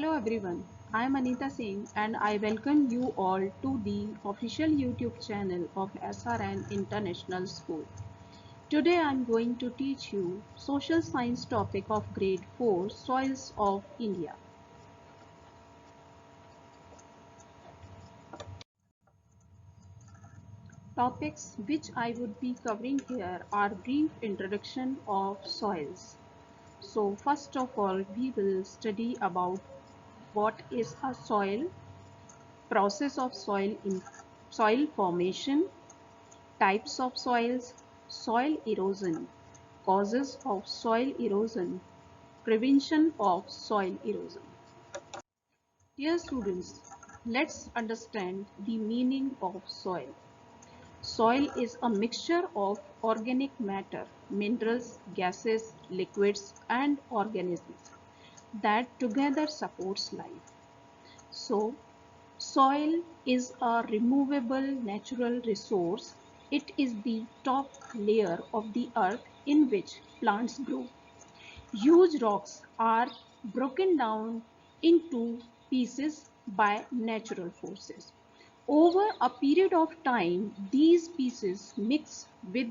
Hello everyone, I am Anita Singh and I welcome you all to the official YouTube channel of SRN International School. Today I am going to teach you social science topic of grade 4 Soils of India. Topics which I would be covering here are brief introduction of soils. So first of all we will study about what is a soil, process of soil formation, types of soils, soil erosion, causes of soil erosion, prevention of soil erosion. Dear students, let's understand the meaning of soil. Soil is a mixture of organic matter, minerals, gases, liquids, and organisms that together supports life. So, soil is a removable natural resource. It is the top layer of the earth in which plants grow. Huge rocks are broken down into pieces by natural forces. Over a period of time, these pieces mix with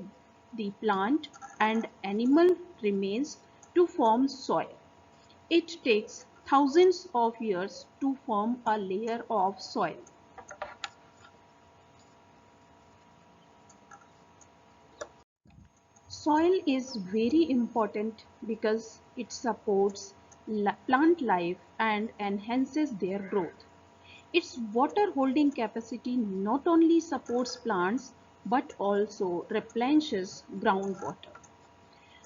the plant and animal remains to form soil. It takes thousands of years to form a layer of soil. Soil is very important because it supports plant life and enhances their growth. Its water holding capacity not only supports plants but also replenishes groundwater.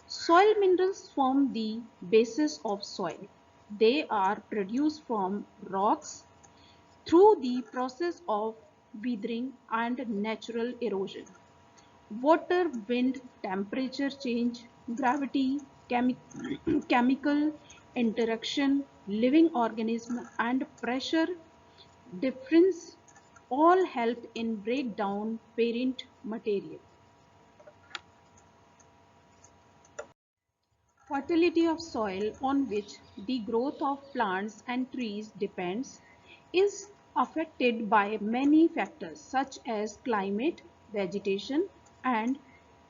Soil minerals form the basis of soil. They are produced from rocks through the process of weathering and natural erosion. Water, wind, temperature change, gravity, chemical interaction, living organism and pressure difference all help in break down parent material. Fertility of soil on which the growth of plants and trees depends is affected by many factors such as climate, vegetation and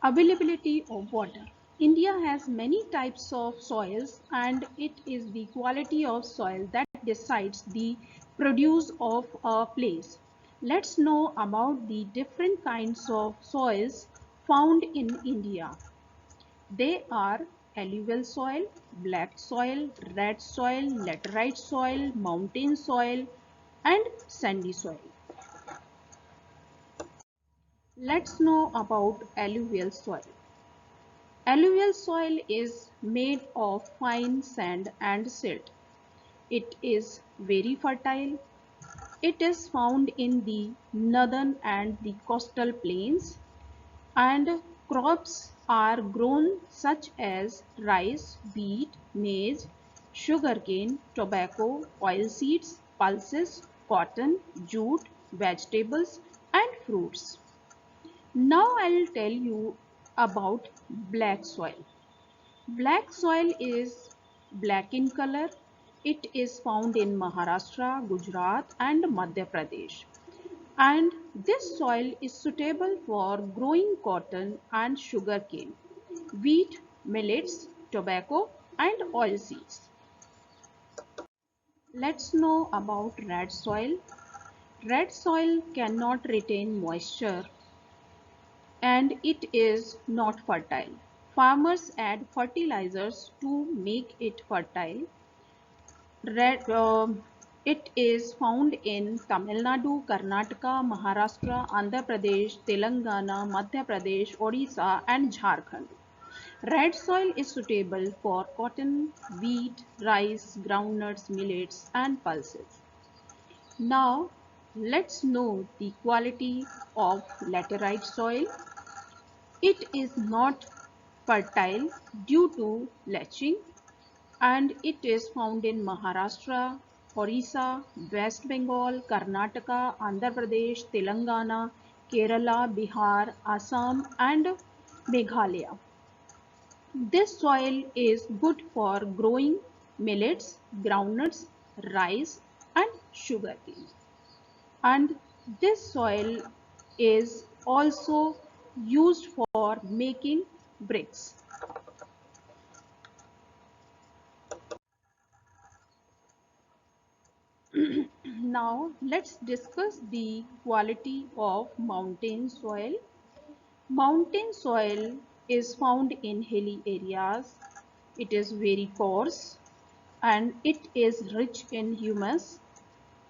availability of water. India has many types of soils and it is the quality of soil that decides the produce of a place. Let's know about the different kinds of soils found in India. They are alluvial soil, black soil, red soil, laterite soil, mountain soil, and sandy soil. Let's know about alluvial soil. Alluvial soil is made of fine sand and silt. It is very fertile. It is found in the northern and the coastal plains, and crops are grown such as rice, wheat, maize, sugarcane, tobacco, oilseeds, pulses, cotton, jute, vegetables and fruits. Now I'll tell you about black soil. Black soil is black in color. It is found in Maharashtra, Gujarat and Madhya Pradesh. And this soil is suitable for growing cotton and sugarcane, wheat, millets, tobacco and oilseeds. Let's know about red soil. Red soil cannot retain moisture and it is not fertile. Farmers add fertilizers to make it fertile. Red, it is found in Tamil Nadu, Karnataka, Maharashtra, Andhra Pradesh, Telangana, Madhya Pradesh, Odisha and Jharkhand. Red soil is suitable for cotton, wheat, rice, groundnuts, millets and pulses. Now let's know the quality of laterite soil. It is not fertile due to leaching and it is found in Maharashtra, Orissa, West Bengal, Karnataka, Andhra Pradesh, Telangana, Kerala, Bihar, Assam and Meghalaya. This soil is good for growing millets, groundnuts rice and sugarcane. And this soil is also used for making bricks. Now let's discuss the quality of mountain soil. Mountain soil is found in hilly areas. It is very coarse and it is rich in humus.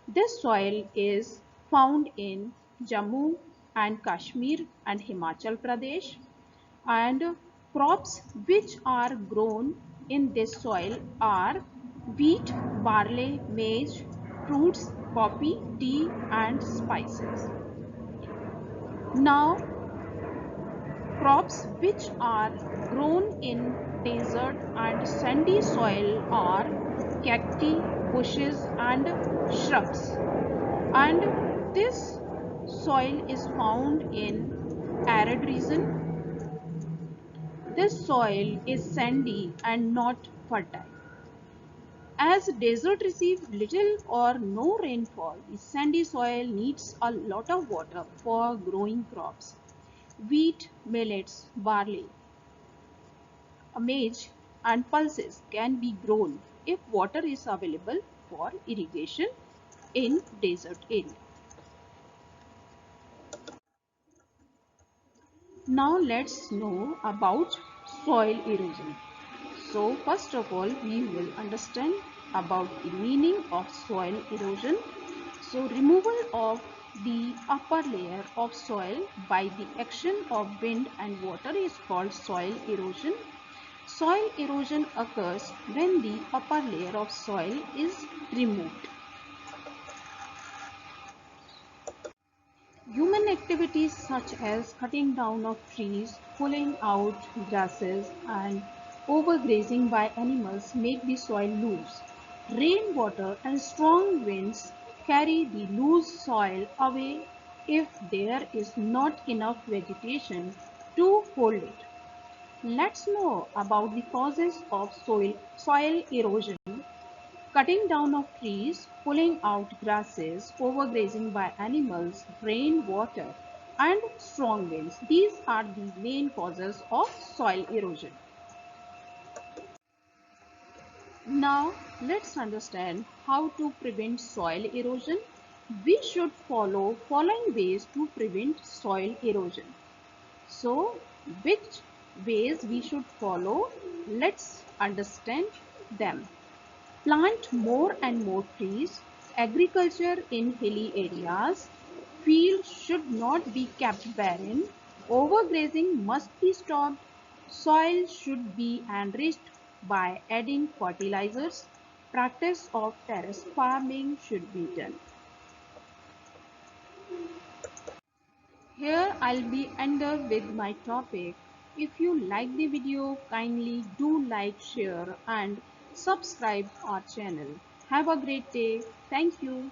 This soil is found in Jammu and Kashmir and Himachal Pradesh, and crops which are grown in this soil are wheat, barley, maize, fruits, coffee, tea and spices. Now crops which are grown in desert and sandy soil are cacti, bushes and shrubs. And this soil is found in arid region. This soil is sandy and not fertile. As desert receives little or no rainfall, the sandy soil needs a lot of water for growing crops. Wheat, millets, barley, maize and pulses can be grown if water is available for irrigation in desert area. Now let's know about soil erosion. So first of all we will understand about the meaning of soil erosion. So removal of the upper layer of soil by the action of wind and water is called soil erosion. Soil erosion occurs when the upper layer of soil is removed. Human activities such as cutting down of trees, pulling out grasses and overgrazing by animals make the soil loose. Rainwater and strong winds carry the loose soil away if there is not enough vegetation to hold it. Let's know about the causes of soil erosion. Cutting down of trees, pulling out grasses, overgrazing by animals, rainwater, and strong winds. These are the main causes of soil erosion. Now, let's understand how to prevent soil erosion. We should follow following ways to prevent soil erosion. So, which ways we should follow? Let's understand them. Plant more and more trees. Agriculture in hilly areas. Fields should not be kept barren. Overgrazing must be stopped. Soil should be enriched by adding fertilizers. Practice of terrace farming should be done. Here I'll be end up with my topic. If you like the video, kindly do like, share and subscribe our channel. Have a great day. Thank you.